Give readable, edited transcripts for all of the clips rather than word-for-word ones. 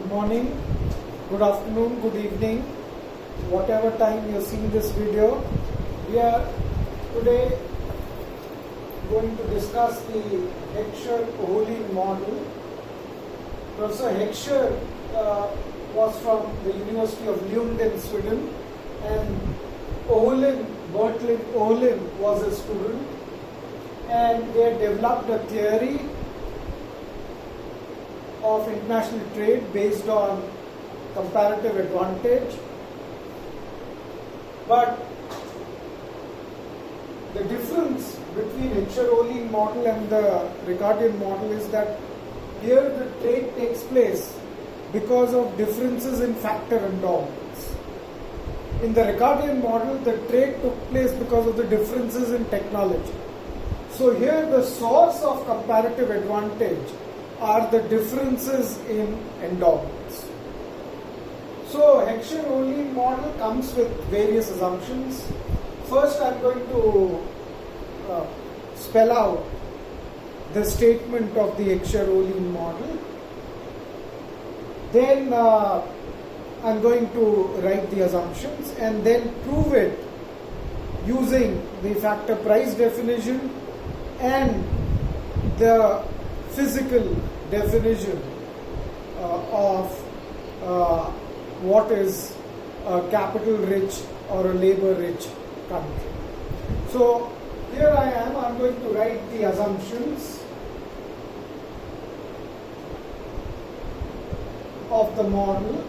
Good morning, good afternoon, good evening, whatever time you're seeing this video. We are today going to discuss the Heckscher-Ohlin model. Professor Heckscher was from the University of Lund in Sweden, and Bertil Ohlin was a student, and they developed a theory of international trade based on comparative advantage. But the difference between Heckscher-Ohlin model and the Ricardian model is that here the trade takes place because of differences in factor endowments. In the Ricardian model, the trade took place because of the differences in technology. So here the source of comparative advantage are the differences in endowments. So Heckscher-Ohlin model comes with various assumptions. First, I'm going to spell out the statement of the Heckscher-Ohlin model. Then I'm going to write the assumptions and then prove it using the factor price definition and the physical definition of what is a capital rich or a labor rich country. So here I'm going to write the assumptions of the model.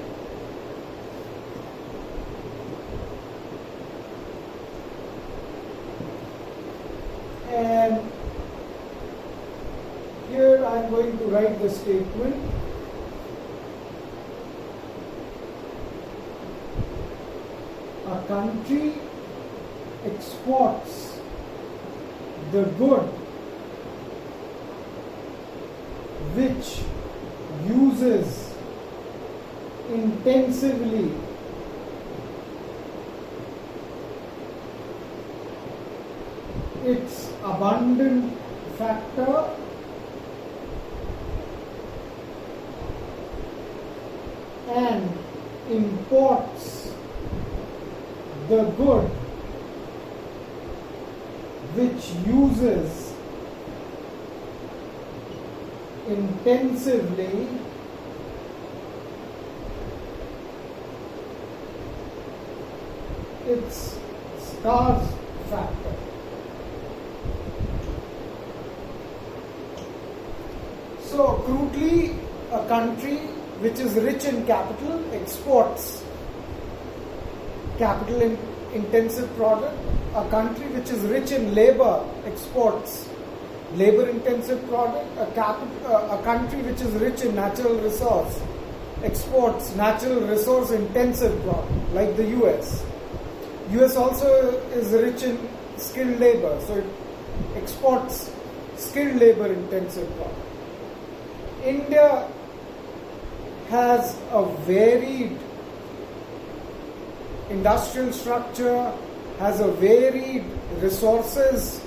And here I am going to write the statement. A country exports the good which uses intensively its abundant factor and imports the good which uses intensively its scarce factor. So crudely, a country which is rich in capital exports capital intensive product. A country which is rich in labor exports labor intensive product. A country which is rich in natural resource exports natural resource intensive product, like the US. US also is rich in skilled labor, so it exports skilled labor intensive product. India has a varied industrial structure, has a varied resources,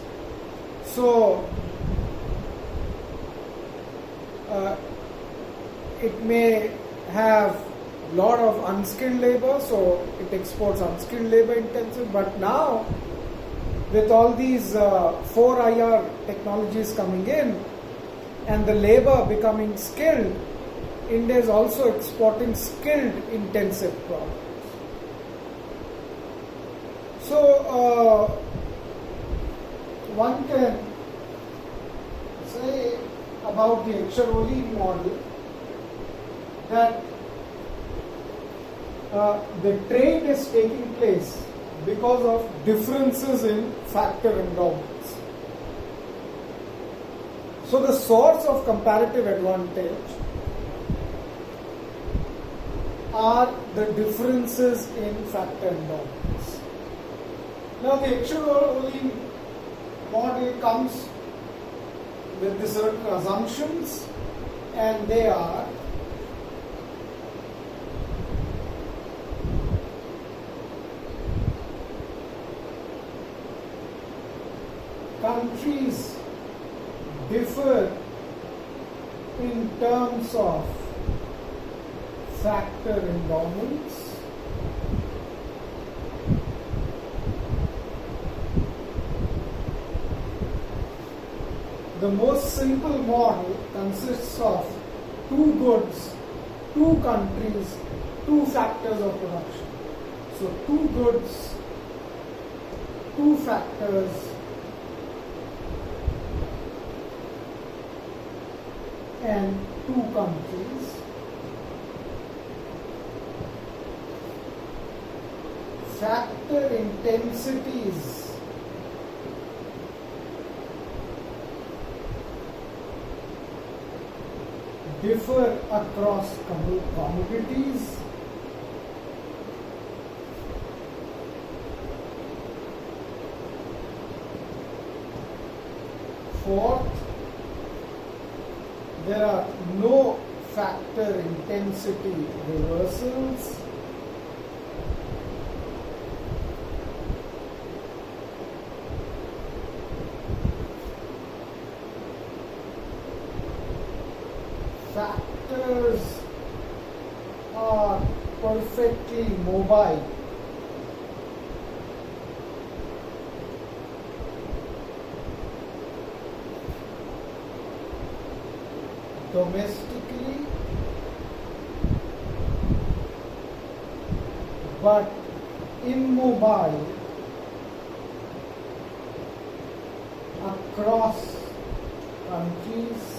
so it may have a lot of unskilled labor, so it exports unskilled labor intensive. But now with all these 4IR technologies coming in and the labor becoming skilled, India is also exporting skilled intensive products. So one can say about the Heckscher-Ohlin model that the trade is taking place because of differences in factor endowments. So the source of comparative advantage are the differences in factor endowments. Now the Heckscher-Ohlin model comes with the certain assumptions, and they are countries differ in terms of factor endowments. The most simple model consists of two goods, two countries, two factors of production. So two goods, two factors, and two countries. Factor intensities differ across commodities. Fourth, there are no factor intensity reversals. Factors are perfectly mobile. Domestically, but immobile across countries.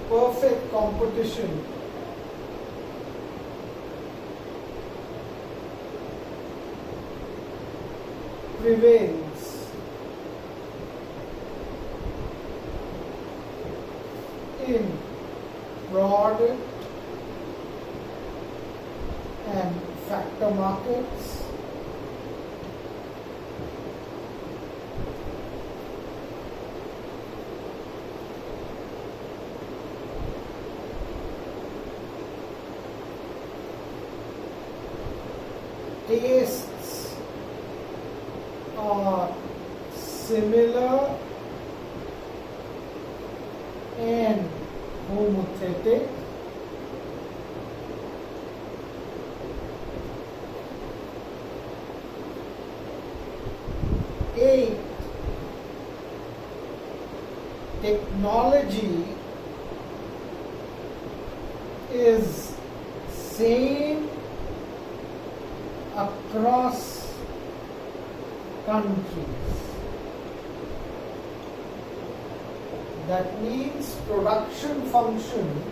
Perfect competition prevails in product and factor markets. Tastes are similar and homothetic. Eight, technology is same across countries. That means production function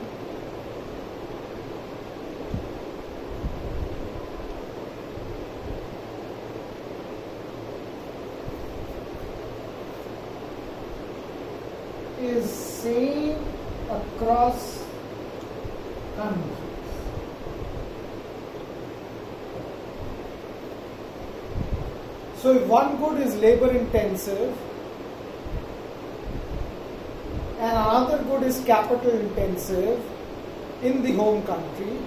is same across countries. So if one good is labor intensive and another good is capital intensive in the home country,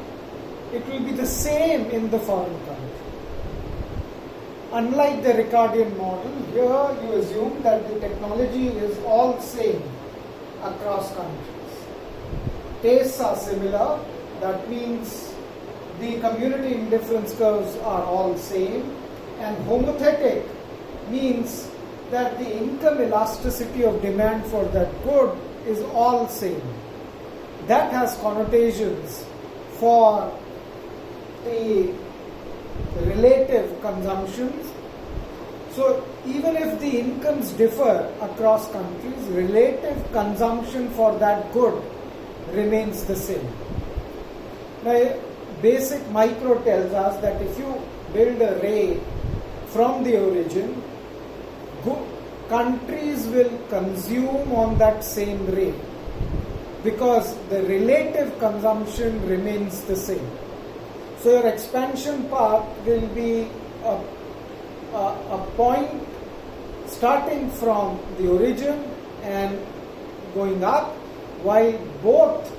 it will be the same in the foreign country. Unlike the Ricardian model, here you assume that the technology is all same across countries. Tastes are similar, that means the community indifference curves are all same, and homothetic means that the income elasticity of demand for that good is all same. That has connotations for the relative consumptions. So even if the incomes differ across countries, relative consumption for that good remains the same. Now, basic micro tells us that if you build a ray from the origin, countries will consume on that same ray because the relative consumption remains the same. So your expansion path will be a point starting from the origin and going up, while both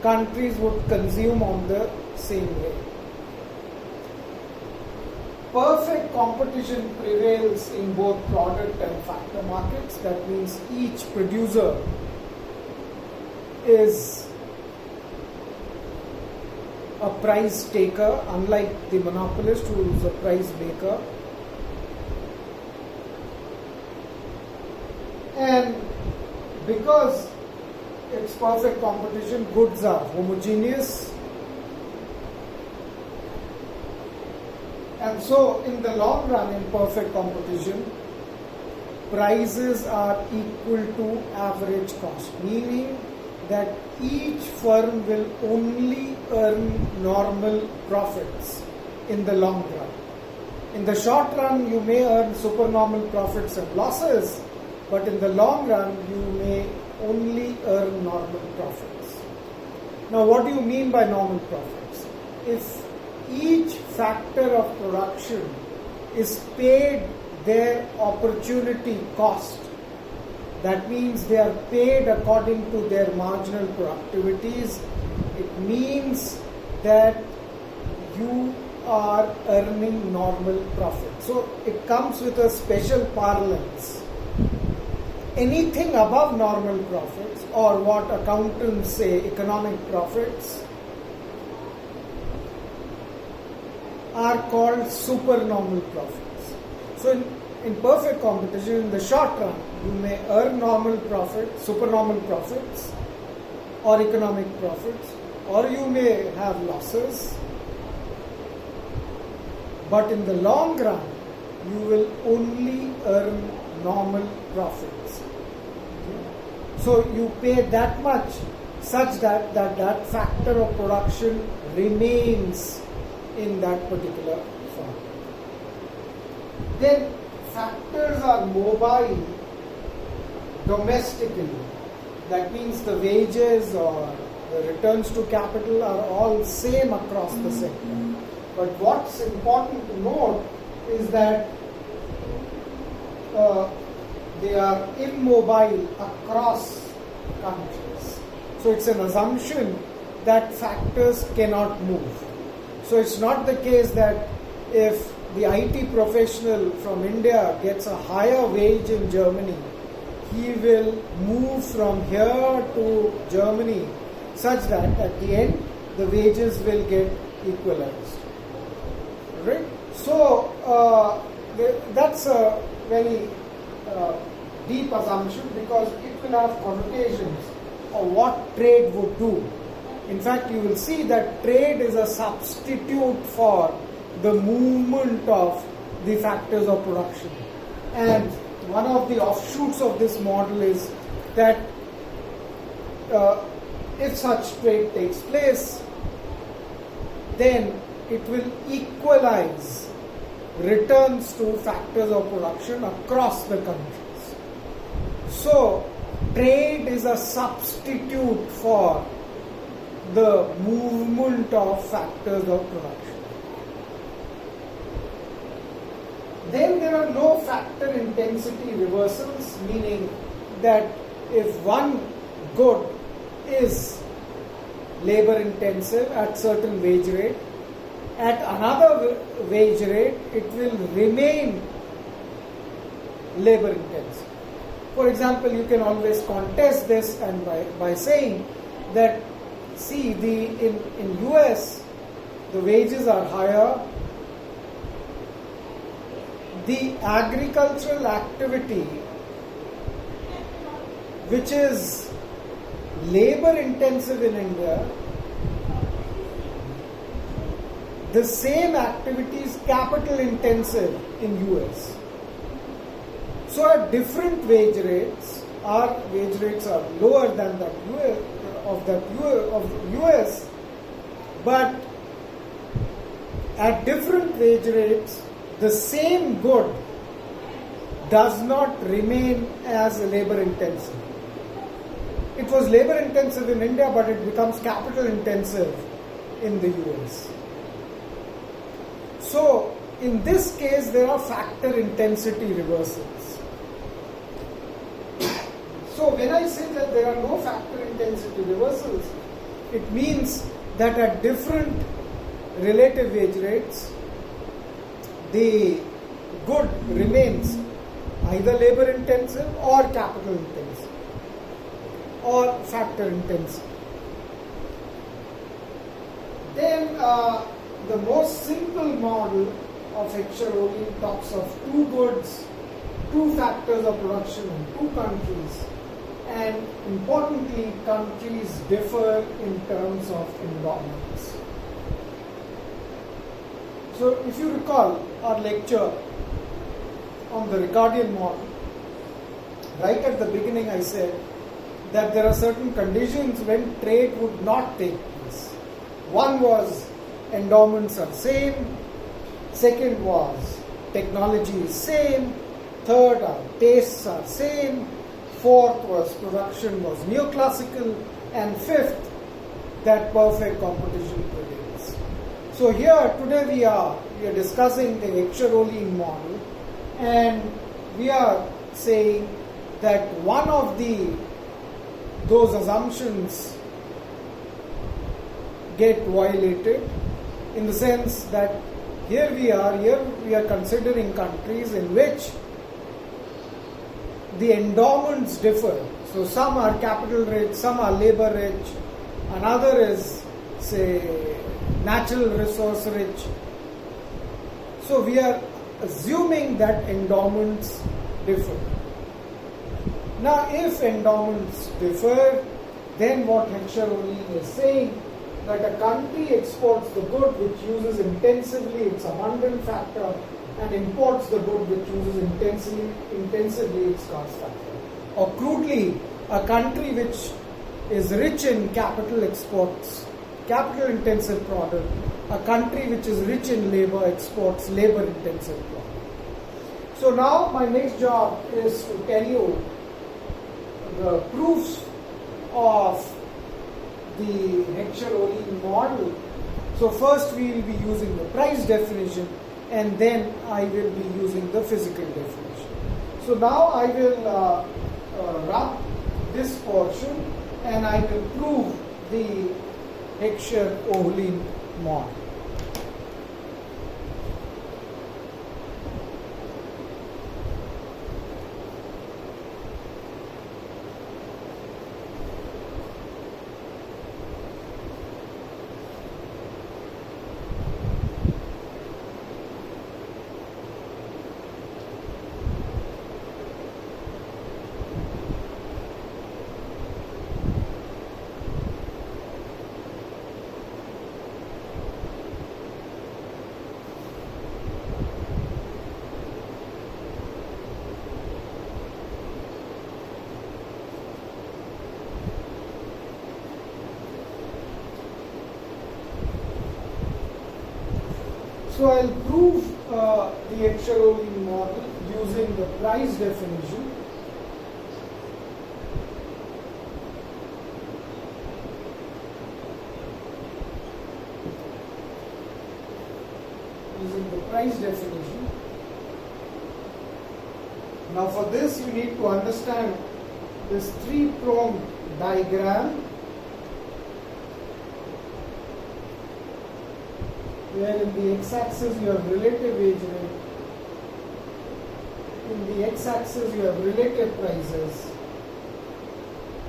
countries would consume on the same way. perfect competition prevails in both product and factor markets. That means each producer is a price taker, unlike the monopolist who is a price maker. And because it's perfect competition, goods are homogeneous. And so in the long run, in perfect competition, prices are equal to average cost, meaning that each firm will only earn normal profits in the long run. In the short run, you may earn supernormal profits and losses, but in the long run, you may only earn normal profits. Now, what do you mean by normal profits? If each factor of production is paid their opportunity cost, that means they are paid according to their marginal productivities, it means that you are earning normal profit. So it comes with a special parlance. Anything above normal profits, or what accountants say economic profits, are called supernormal profits. So in perfect competition, in the short run, you may earn normal profits, supernormal profits, or economic profits, or you may have losses. But in the long run, you will only earn normal profits. So you pay that much such that factor of production remains in that particular firm. Then factors are mobile domestically. That means the wages or the returns to capital are all same across the sector. But what's important to note is that they are immobile across countries. So it's an assumption that factors cannot move. So it's not the case that if the IT professional from India gets a higher wage in Germany, he will move from here to Germany such that at the end the wages will get equalized. Right? So that's a very deep assumption, because it will have connotations of what trade would do. In fact, you will see that trade is a substitute for the movement of the factors of production. And one of the offshoots of this model is that if such trade takes place, then it will equalize returns to factors of production across the countries. So, trade is a substitute for the movement of factors of production. Then there are no factor intensity reversals, meaning that if one good is labor intensive at certain wage rate, at another wage rate it will remain labor intensive. For example, you can always contest this and by saying that, see, in US the wages are higher, the agricultural activity which is labor intensive in India, the same activity is capital intensive in US. So at different wage rates, our wage rates are lower than that of US, but at different wage rates, the same good does not remain as labor intensive. It was labor intensive in India, but it becomes capital intensive in the US. So in this case, there are factor intensity reversals. So when I say that there are no factor intensity reversals, it means that at different relative wage rates, the good remains either labor intensive or capital intensive or factor intensive. Then the most simple model of Heckscher-Ohlin talks of two goods, two factors of production in two countries, and importantly, countries differ in terms of endowments. So if you recall our lecture on the Ricardian model, right at the beginning I said that there are certain conditions when trade would not take place. One was endowments are same, second was technology is same, third our tastes are same, fourth was production was neoclassical, and fifth that perfect competition prevails. So here today we are discussing the Heckscher-Ohlin model, and we are saying that one of those assumptions get violated, in the sense that here we are considering countries in which the endowments differ. So some are capital rich, some are labor rich, another is, say, natural resource rich. So we are assuming that endowments differ. Now if endowments differ, then what Heckscher-Ohlin is saying, that a country exports the good which uses intensively its abundant factor and imports the good which uses intensively its cost factor. Or crudely, a country which is rich in capital exports capital intensive product. A country which is rich in labor exports labor intensive product. So now my next job is to tell you the proofs of the Heckscher-Ohlin model. So first we will be using the price definition, and then I will be using the physical definition. So now I will wrap this portion and I will prove the Heckscher-Ohlin model. So I'll prove the Heckscher-Ohlin model using the price definition. Using the price definition. Now for this you need to understand this three-pronged diagram, where in the x-axis you have relative wage rate, in the x-axis you have relative prices,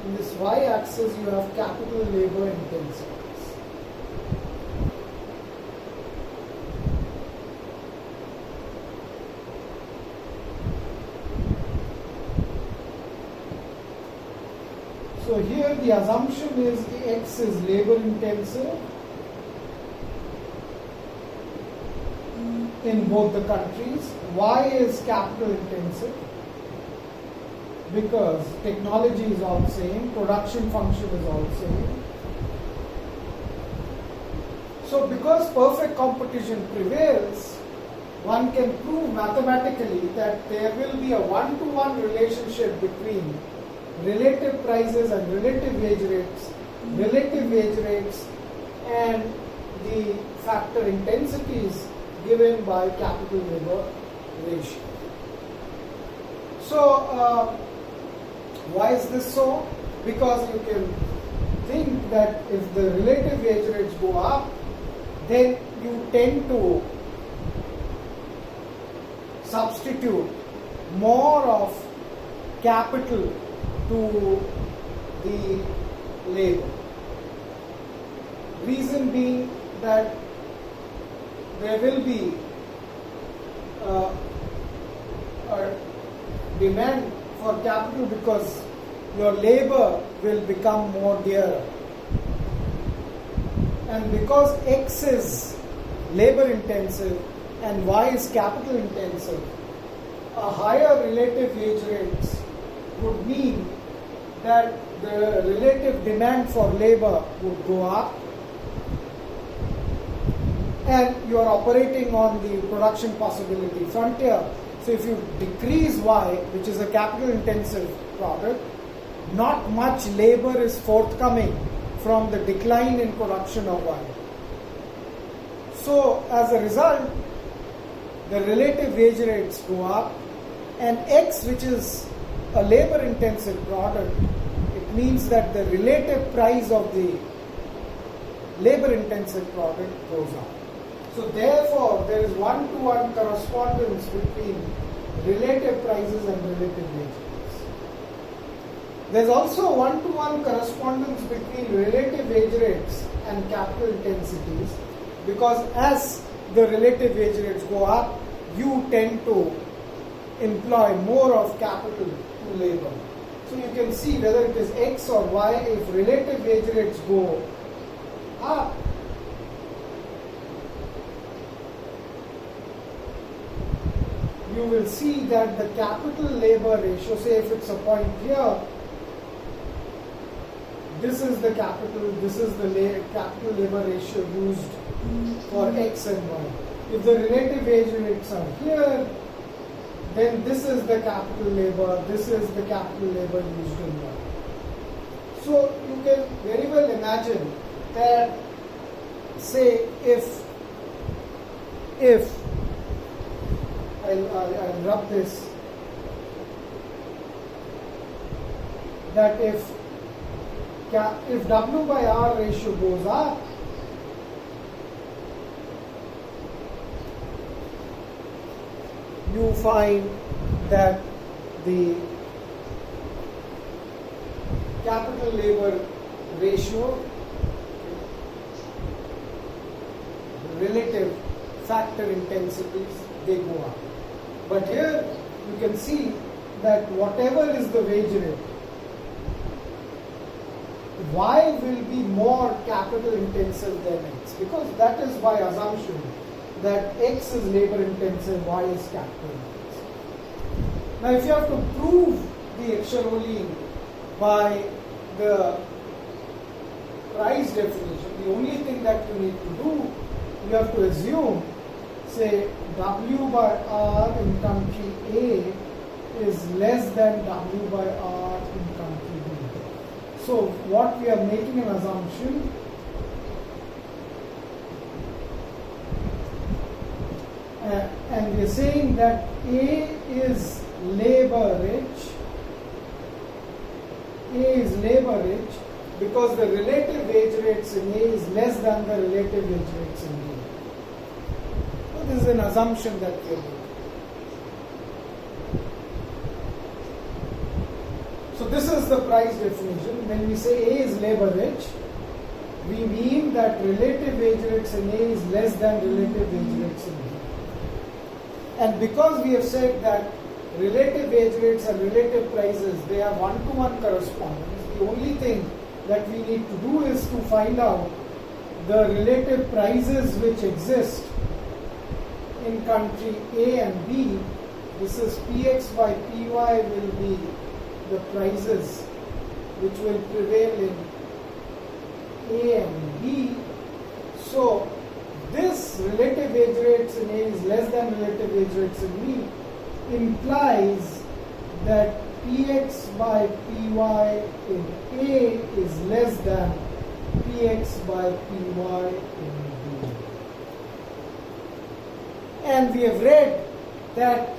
in this y-axis you have capital labor intensities. So here the assumption is the x is labor intensive in both the countries. Y is capital intensive because technology is all same, production function is all same. So because perfect competition prevails, one can prove mathematically that there will be a one-to-one relationship between relative prices and relative wage rates and the factor intensities given by capital labor ratio. So why is this so? Because you can think that if the relative wage rates go up, then you tend to substitute more of capital to the labor. Reason being that there will be a demand for capital because your labor will become more dear. And because X is labor intensive and Y is capital intensive, a higher relative wage rates would mean that the relative demand for labor would go up, and you are operating on the production possibility frontier. So if you decrease Y, which is a capital intensive product, not much labor is forthcoming from the decline in production of Y. So as a result, the relative wage rates go up, and X, which is a labor intensive product, it means that the relative price of the labor intensive product goes up. So therefore, there is one-to-one correspondence between relative prices and relative wage rates. There is also one-to-one correspondence between relative wage rates and capital intensities, because as the relative wage rates go up, you tend to employ more of capital to labor. So you can see whether it is X or Y, if relative wage rates go up, you will see that the capital labor ratio, say if it's a point here, this is the capital, this is the capital labor ratio used for X and Y. If the relative wage rates are here, then this is the capital labor, this is the capital labor used in Y. So you can very well imagine that, say if I'll rub this, that if W by R ratio goes up, you find that the capital labor ratio, relative factor intensities, they go up. But here you can see that whatever is the wage rate, Y will be more capital intensive than X, because that is by assumption that X is labor intensive, Y is capital intensive. Now if you have to prove the Excher-Ohlin by the price definition, the only thing that you need to do, you have to assume, say W by R in country A is less than W by R in country B. So what we are making an assumption, and we are saying that A is labor rich. A is labor rich because the relative wage rates in A is less than the relative wage rates in B. So this is an assumption that we are making. So this is the price definition. When we say A is labor rich, we mean that relative wage rates in A is less than relative wage rates in B. And because we have said that relative wage rates and relative prices, they have one-to-one correspondence, the only thing that we need to do is to find out the relative prices which exist in country A and B. This is Px by Py will be the prices which will prevail in A and B. So this relative wage rates in A is less than relative wage rates in B implies that Px by Py in A is less than Px by Py in B. And we have read that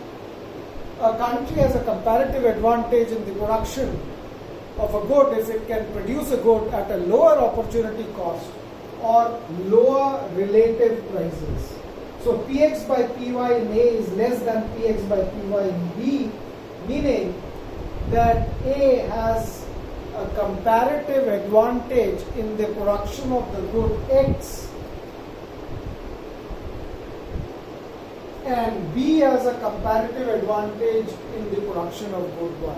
a country has a comparative advantage in the production of a good if it can produce a good at a lower opportunity cost or lower relative prices. So Px by Py in A is less than Px by Py in B, meaning that A has a comparative advantage in the production of the good X, and B has a comparative advantage in the production of good Y.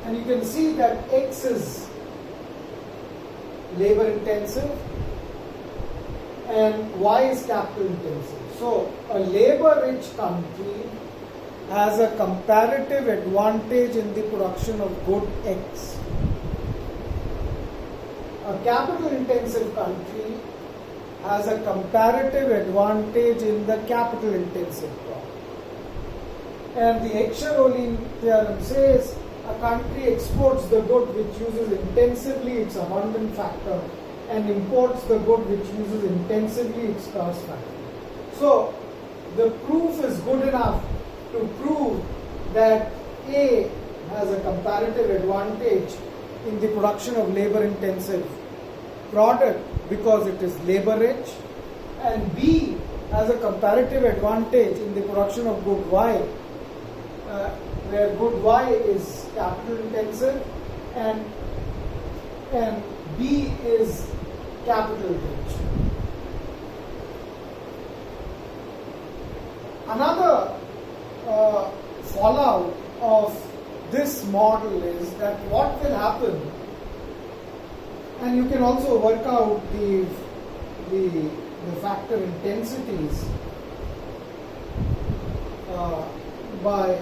And you can see that X is labor intensive and Y is capital intensive. So a labor rich country has a comparative advantage in the production of good X. A capital intensive country has a comparative advantage in the capital intensive crop. And the Ekscher-Ohlin theorem says a country exports the good which uses intensively its abundant factor and imports the good which uses intensively its scarce factor. So the proof is good enough to prove that A has a comparative advantage in the production of labor intensive product because it is labor rich, and B has a comparative advantage in the production of good Y, where good Y is capital intensive and B is capital rich. Another fallout of this model is that what will happen, and you can also work out the factor intensities by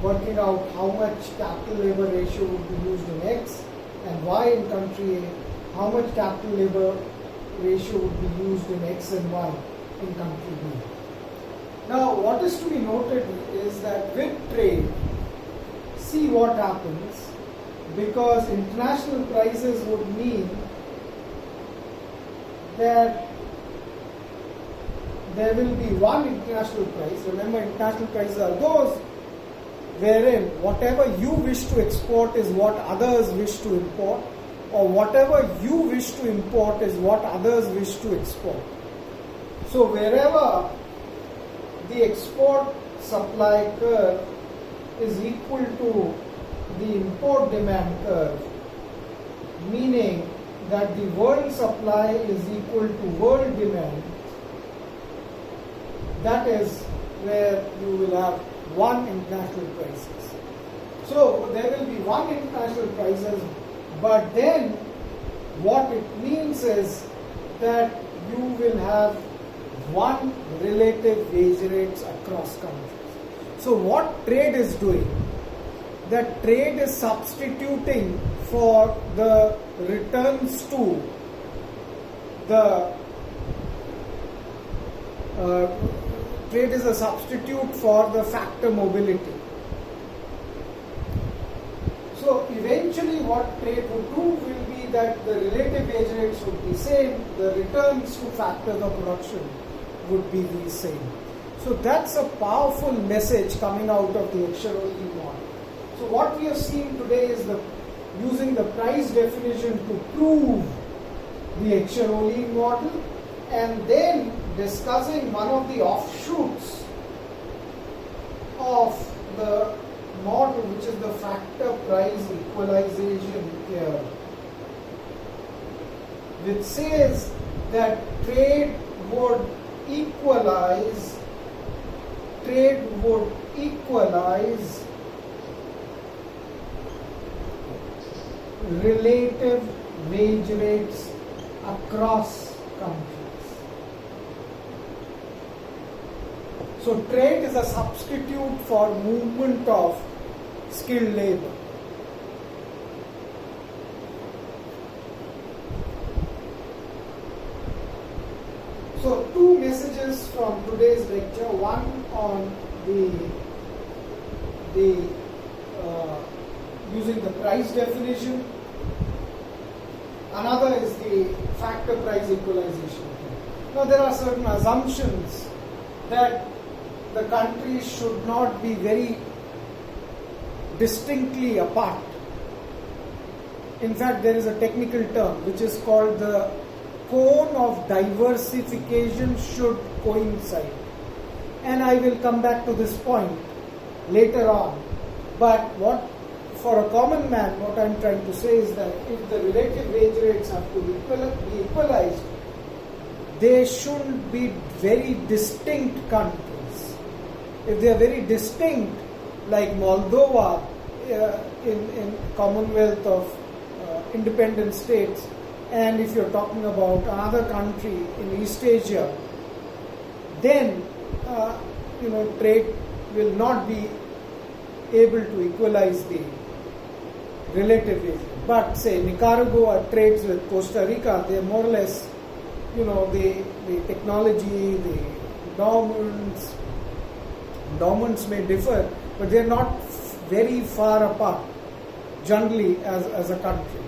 working out how much capital labor ratio would be used in X and Y in country A, how much capital labor ratio would be used in X and Y in country B. Now, what is to be noted is that with trade, see what happens, because international prices would mean that there will be one international price. Remember, international prices are those wherein whatever you wish to export is what others wish to import, or whatever you wish to import is what others wish to export. So wherever the export supply curve is equal to the import demand curve, meaning that the world supply is equal to world demand, that is where you will have one international prices. So there will be one international prices, but then what it means is that you will have one relative wage rates across countries. So what trade is doing, that trade is substituting for the returns to the trade is a substitute for the factor mobility. So eventually what trade would do will be that the relative wage rates would be same, the returns to factors of production would be the same. So that's a powerful message coming out of the Ekscher-Ohlin model. So what we are seeing today is using the price definition to prove the Ekscher-Ohlin model, and then discussing one of the offshoots of the model, which is the factor price equalization theorem, which says that trade would equalize relative wage rates across countries. So trade is a substitute for movement of skilled labor. So two messages from today's lecture, one on using the price definition, another is the factor price equalization. Now there are certain assumptions that the countries should not be very distinctly apart. In fact, there is a technical term which is called the cone of diversification should coincide. And I will come back to this point later on. But for a common man, what I'm trying to say is that if the relative wage rates have to be equalized, they shouldn't be very distinct countries. If they are very distinct, like Moldova in Commonwealth of Independent States, and if you're talking about another country in East Asia, then trade will not be able to equalize the relative wage. But say Nicaragua trades with Costa Rica, they are more or less, the technology, the endowments may differ, but they are not very far apart generally as a country.